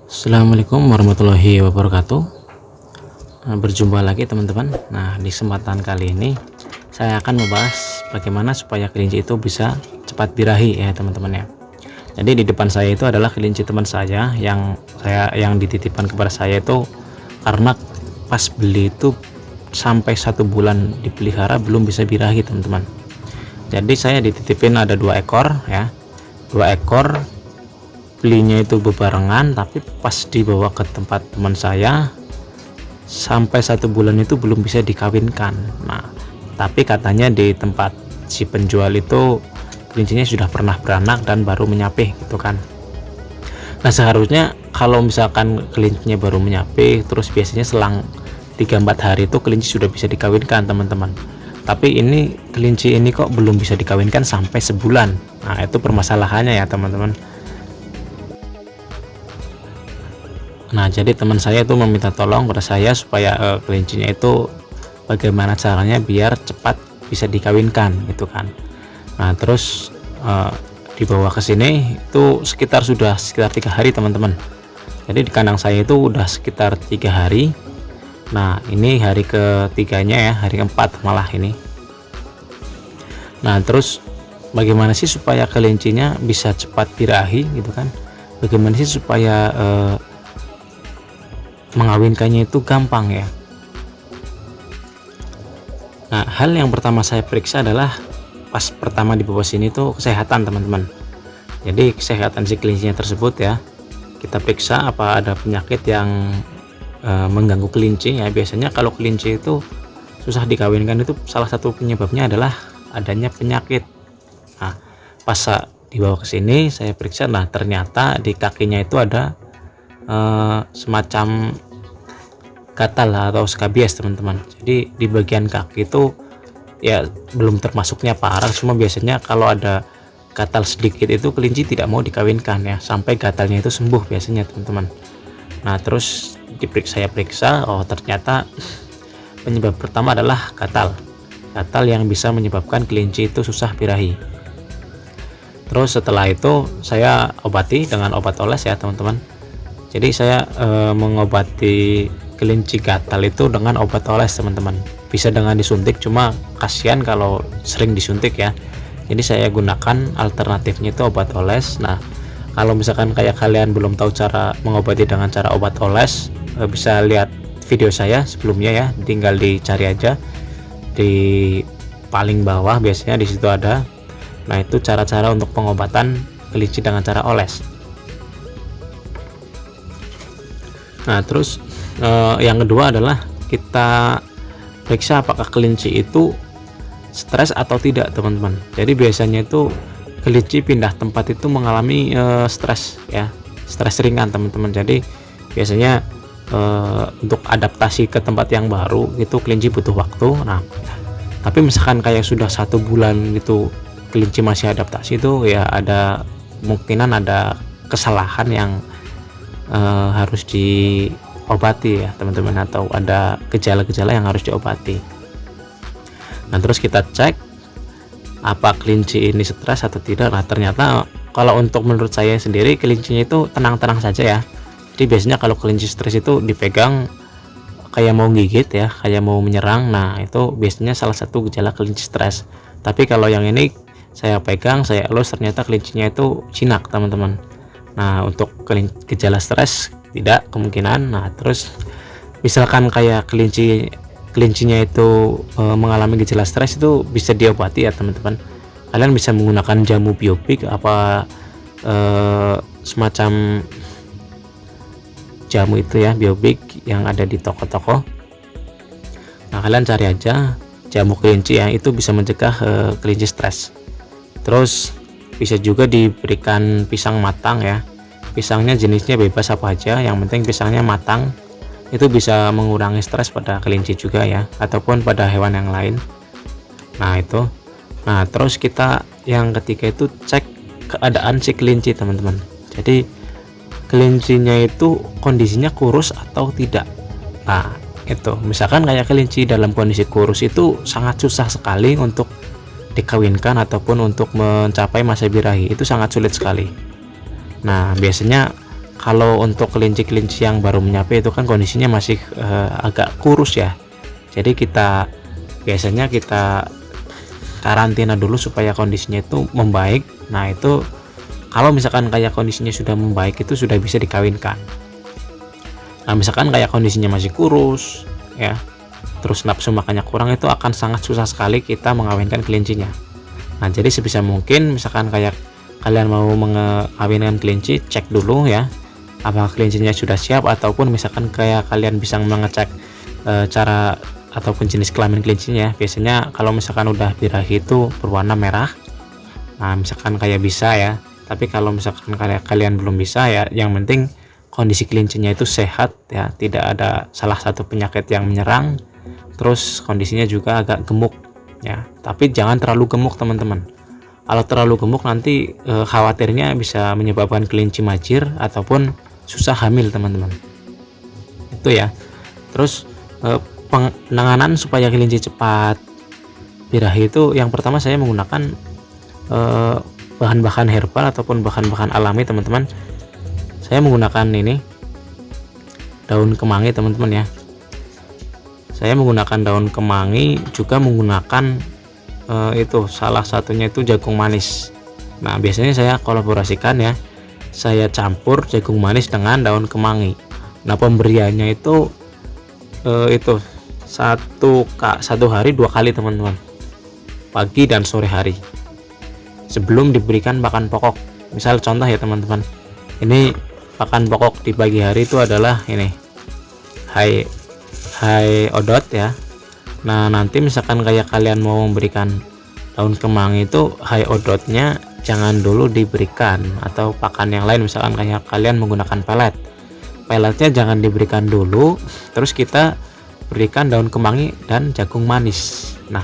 Assalamualaikum warahmatullahi wabarakatuh. Berjumpa lagi teman-teman. Nah, di kesempatan kali ini saya akan membahas bagaimana supaya kelinci itu bisa cepat birahi ya teman-teman ya. Jadi di depan saya itu adalah kelinci teman saya yang dititipkan kepada saya itu karena pas beli itu sampai 1 bulan dipelihara belum bisa birahi teman-teman. Jadi saya dititipin ada 2 ekor ya, 2 ekor. Belinya itu bebarengan, tapi pas dibawa ke tempat teman saya sampai 1 bulan itu belum bisa dikawinkan. Nah, tapi katanya di tempat si penjual itu kelincinya sudah pernah beranak dan baru menyapih gitu kan. Nah, seharusnya kalau misalkan kelincinya baru menyapih terus biasanya selang 3-4 hari itu kelinci sudah bisa dikawinkan teman-teman. Tapi ini kelinci ini kok belum bisa dikawinkan sampai sebulan. Nah, itu permasalahannya ya teman-teman. Nah, jadi teman saya itu meminta tolong pada saya supaya kelincinya itu bagaimana caranya biar cepat bisa dikawinkan gitu kan. Nah, terus dibawa ke sini itu sekitar 3 hari teman-teman. Jadi di kandang saya itu udah sekitar 3 hari. Nah, ini hari ketiganya ya, hari keempat malah ini. Nah, terus bagaimana sih supaya kelincinya bisa cepat birahi gitu kan? Bagaimana sih supaya mengawinkannya itu gampang ya. Nah, hal yang pertama saya periksa adalah pas pertama dibawa sini tuh kesehatan teman-teman. Jadi kesehatan si kelincinya tersebut ya, kita periksa apa ada penyakit yang mengganggu kelinci ya. Biasanya kalau kelinci itu susah dikawinkan itu salah satu penyebabnya adalah adanya penyakit. Nah, pas dibawa ke sini saya periksa, nah ternyata di kakinya itu ada semacam gatal atau skabies teman-teman. Jadi di bagian kaki itu ya belum termasuknya parah, cuma biasanya kalau ada gatal sedikit itu kelinci tidak mau dikawinkan ya sampai gatalnya itu sembuh biasanya teman-teman. Nah, terus saya periksa, oh ternyata penyebab pertama adalah gatal yang bisa menyebabkan kelinci itu susah birahi. Terus setelah itu saya obati dengan obat oles ya teman-teman. Jadi saya mengobati kelinci gatal itu dengan obat oles teman-teman. Bisa dengan disuntik, cuma kasihan kalau sering disuntik ya. Jadi saya gunakan alternatifnya itu obat oles. Nah, kalau misalkan kayak kalian belum tahu cara mengobati dengan cara obat oles, bisa lihat video saya sebelumnya ya. Tinggal dicari aja di paling bawah, biasanya di situ ada. Nah, itu cara-cara untuk pengobatan kelinci dengan cara oles. Nah, terus yang kedua adalah kita periksa apakah kelinci itu stres atau tidak teman-teman. Jadi biasanya itu kelinci pindah tempat itu mengalami stres ya, stres ringan teman-teman. Jadi biasanya untuk adaptasi ke tempat yang baru itu kelinci butuh waktu. Nah, tapi misalkan kayak sudah 1 bulan itu kelinci masih adaptasi, itu ya ada kemungkinan ada kesalahan yang harus diobati ya teman-teman, atau ada gejala-gejala yang harus diobati. Nah, terus kita cek apa kelinci ini stres atau tidak. Nah, ternyata kalau untuk menurut saya sendiri kelincinya itu tenang-tenang saja ya. Jadi biasanya kalau kelinci stres itu dipegang kayak mau gigit ya, kayak mau menyerang. Nah, itu biasanya salah satu gejala kelinci stres. Tapi kalau yang ini saya pegang, saya elus, ternyata kelincinya itu jinak teman-teman. Nah, untuk gejala stres tidak kemungkinan. Nah, terus misalkan kayak kelincinya itu mengalami gejala stres, itu bisa diobati ya teman-teman. Kalian bisa menggunakan jamu biobik apa semacam jamu itu ya, biobik yang ada di toko-toko. Nah, kalian cari aja jamu kelinci ya, itu bisa mencegah kelinci stres. Terus bisa juga diberikan pisang matang ya. Pisangnya jenisnya bebas apa aja, yang penting pisangnya matang. Itu bisa mengurangi stres pada kelinci juga ya, ataupun pada hewan yang lain. Nah, itu. Nah, terus kita yang ketiga itu cek keadaan si kelinci teman-teman. Jadi kelincinya itu kondisinya kurus atau tidak. Nah, itu misalkan kayak kelinci dalam kondisi kurus itu sangat susah sekali untuk dikawinkan ataupun untuk mencapai masa birahi, itu sangat sulit sekali. Nah, biasanya kalau untuk kelinci-kelinci yang baru menyapit itu kan kondisinya masih agak kurus ya, jadi biasanya kita karantina dulu supaya kondisinya itu membaik. Nah itu kalau misalkan kayak kondisinya sudah membaik itu sudah bisa dikawinkan. Nah misalkan kayak kondisinya masih kurus ya, terus nafsu makannya kurang, itu akan sangat susah sekali kita mengawinkan kelincinya. Nah jadi sebisa mungkin misalkan kayak kalian mau mengawinkan kelinci, cek dulu ya apakah kelincinya sudah siap, ataupun misalkan kayak kalian bisa mengecek cara ataupun jenis kelamin kelincinya. Biasanya kalau misalkan udah birahi itu berwarna merah, nah misalkan kayak bisa ya. Tapi kalau misalkan kalian belum bisa ya, yang penting kondisi kelincinya itu sehat ya, tidak ada salah satu penyakit yang menyerang, terus kondisinya juga agak gemuk ya, tapi jangan terlalu gemuk teman-teman. Kalau terlalu gemuk nanti khawatirnya bisa menyebabkan kelinci majir ataupun susah hamil teman-teman, itu ya. Terus penanganan supaya kelinci cepat birahi itu, yang pertama saya menggunakan bahan-bahan herbal ataupun bahan-bahan alami teman-teman. Saya menggunakan ini daun kemangi teman-teman ya, saya menggunakan daun kemangi, juga menggunakan itu salah satunya itu jagung manis. Nah biasanya saya kolaborasikan ya, saya campur jagung manis dengan daun kemangi. Nah pemberiannya itu satu hari 2 kali teman-teman, pagi dan sore hari, sebelum diberikan pakan pokok. Misal contoh ya teman-teman, ini pakan pokok di pagi hari itu adalah ini hai odot ya. Nah nanti misalkan kayak kalian mau memberikan daun kemangi itu, hai odotnya jangan dulu diberikan, atau pakan yang lain misalkan kayak kalian menggunakan peletnya jangan diberikan dulu, terus kita berikan daun kemangi dan jagung manis. Nah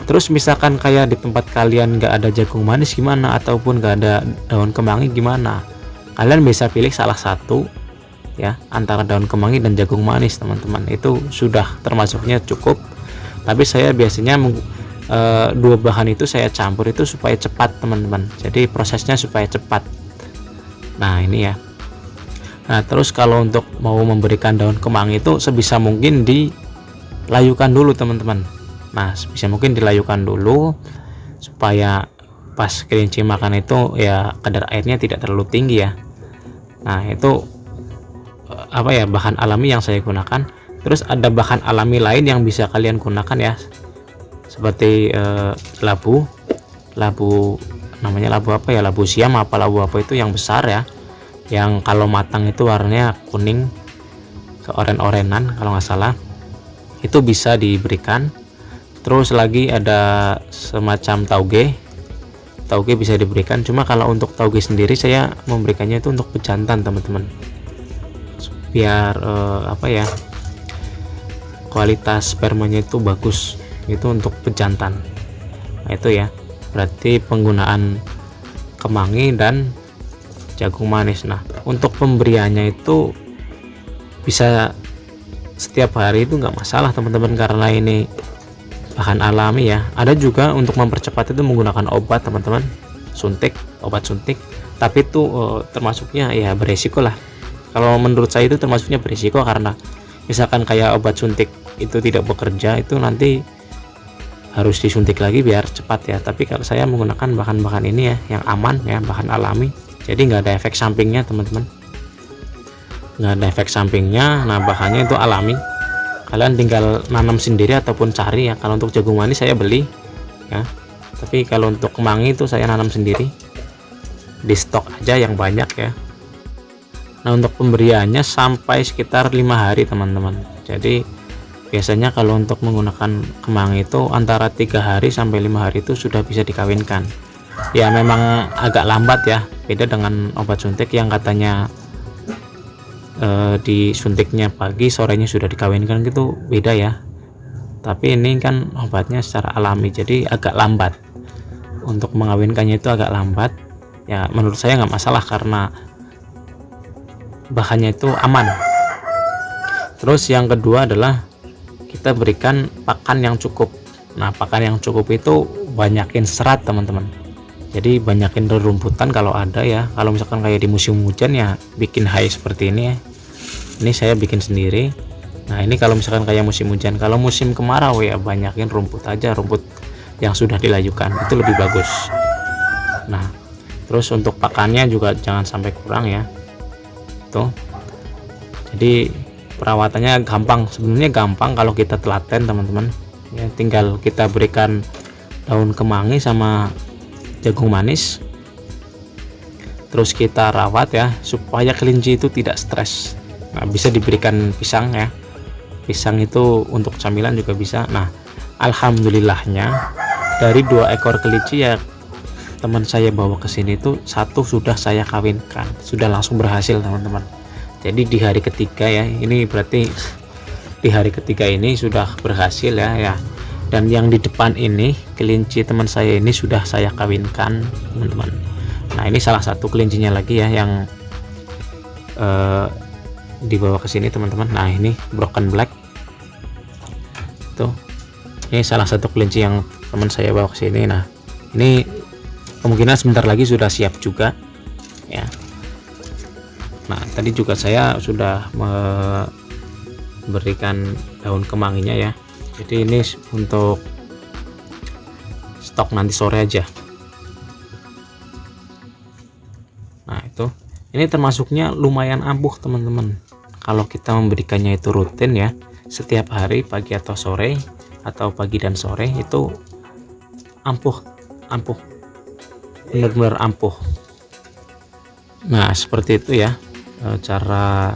terus misalkan kayak di tempat kalian nggak ada jagung manis gimana, ataupun nggak ada daun kemangi gimana, kalian bisa pilih salah satu ya antara daun kemangi dan jagung manis teman-teman, itu sudah termasuknya cukup. Tapi saya biasanya dua bahan itu saya campur itu supaya cepat teman-teman, jadi prosesnya supaya cepat. Nah ini ya. Nah terus kalau untuk mau memberikan daun kemangi itu sebisa mungkin dilayukan dulu teman-teman. Nah sebisa mungkin dilayukan dulu supaya pas kelinci makan itu ya kadar airnya tidak terlalu tinggi ya. Nah itu bahan alami yang saya gunakan. Terus ada bahan alami lain yang bisa kalian gunakan ya, seperti labu namanya labu siam labu apa itu yang besar ya, yang kalau matang itu warnanya kuning ke oren-orenan kalau nggak salah, itu bisa diberikan. Terus lagi ada semacam tauge bisa diberikan, cuma kalau untuk tauge sendiri saya memberikannya itu untuk pejantan teman-teman, biar kualitas spermanya itu bagus, itu untuk pejantan. Nah itu ya, berarti penggunaan kemangi dan jagung manis. Nah untuk pemberiannya itu bisa setiap hari itu nggak masalah teman-teman, karena ini bahan alami ya. Ada juga untuk mempercepat itu menggunakan obat teman-teman, obat suntik, tapi itu termasuknya ya beresiko lah. Kalau menurut saya itu termasuknya beresiko, karena misalkan kayak obat suntik itu tidak bekerja, itu nanti harus disuntik lagi biar cepat ya. Tapi kalau saya menggunakan bahan-bahan ini ya yang aman ya, bahan alami, jadi nggak ada efek sampingnya teman-teman, nggak ada efek sampingnya. Nah bahannya itu alami, kalian tinggal nanam sendiri ataupun cari ya. Kalau untuk jagung manis saya beli ya, tapi kalau untuk kemangi itu saya nanam sendiri, di stok aja yang banyak ya. Nah untuk pemberiannya sampai sekitar 5 hari teman-teman. Jadi biasanya kalau untuk menggunakan kemangi itu antara 3 hari sampai 5 hari itu sudah bisa dikawinkan ya. Memang agak lambat ya, beda dengan obat suntik yang katanya disuntiknya pagi sorenya sudah dikawinkan, gitu beda ya. Tapi ini kan obatnya secara alami, jadi agak lambat untuk mengawinkannya, itu agak lambat ya. Menurut saya nggak masalah karena bahannya itu aman. Terus yang kedua adalah kita berikan pakan yang cukup. Nah pakan yang cukup itu banyakin serat teman-teman, Jadi banyakin rerumputan kalau ada ya. Kalau misalkan kayak di musim hujan ya bikin high seperti ini ya. Ini saya bikin sendiri. Nah ini kalau misalkan kayak musim hujan. Kalau musim kemarau ya banyakin rumput aja, rumput yang sudah dilayukan itu lebih bagus. Nah terus untuk pakannya juga jangan sampai kurang ya. Tuh. Jadi perawatannya gampang, sebenarnya gampang kalau kita telaten teman-teman ya. Tinggal kita berikan daun kemangi sama jagung manis, terus kita rawat ya supaya kelinci itu tidak stres. Nah bisa diberikan pisang ya, pisang itu untuk camilan juga bisa. Nah alhamdulillahnya dari 2 ekor kelinci ya teman saya bawa ke sini itu 1 sudah saya kawinkan, sudah langsung berhasil teman-teman. Jadi di hari ketiga ya, ini berarti di hari ketiga ini sudah berhasil ya. Dan yang di depan ini kelinci teman saya ini sudah saya kawinkan teman-teman. Nah ini salah satu kelincinya lagi ya yang dibawa ke sini teman-teman. Nah ini broken black tuh, ini salah satu kelinci yang teman saya bawa ke sini. Nah ini kemungkinan sebentar lagi sudah siap juga ya. Nah tadi juga saya sudah memberikan daun kemanginya ya. Jadi ini untuk stok nanti sore aja. Nah itu, ini termasuknya lumayan ampuh teman-teman. Kalau kita memberikannya itu rutin ya, setiap hari pagi atau sore, atau pagi dan sore itu ampuh, benar-benar ampuh. Nah seperti itu ya cara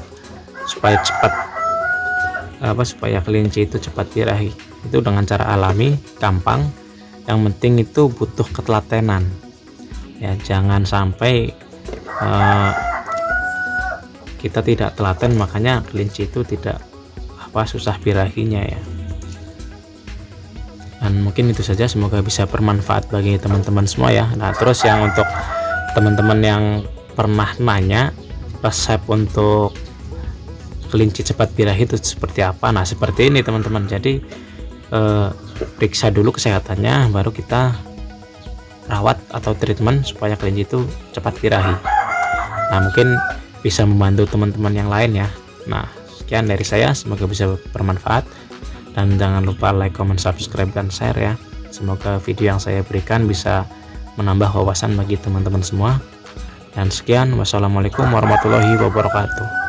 supaya cepat supaya kelinci itu cepat birahi. Itu dengan cara alami, gampang. Yang penting itu butuh ketelatenan ya. Jangan sampai kita tidak telaten, makanya kelinci itu tidak susah birahinya ya. Dan mungkin itu saja, semoga bisa bermanfaat bagi teman-teman semua ya. Nah terus yang untuk teman-teman yang pernah nanya resep untuk kelinci cepat birahi itu seperti apa. Nah seperti ini teman-teman. Jadi periksa dulu kesehatannya, baru kita rawat atau treatment supaya kelinci itu cepat birahi. Nah mungkin bisa membantu teman-teman yang lain ya. Nah sekian dari saya, semoga bisa bermanfaat, dan jangan lupa like, comment, subscribe, dan share ya. Semoga video yang saya berikan bisa menambah wawasan bagi teman-teman semua. Dan sekian, wassalamualaikum warahmatullahi wabarakatuh.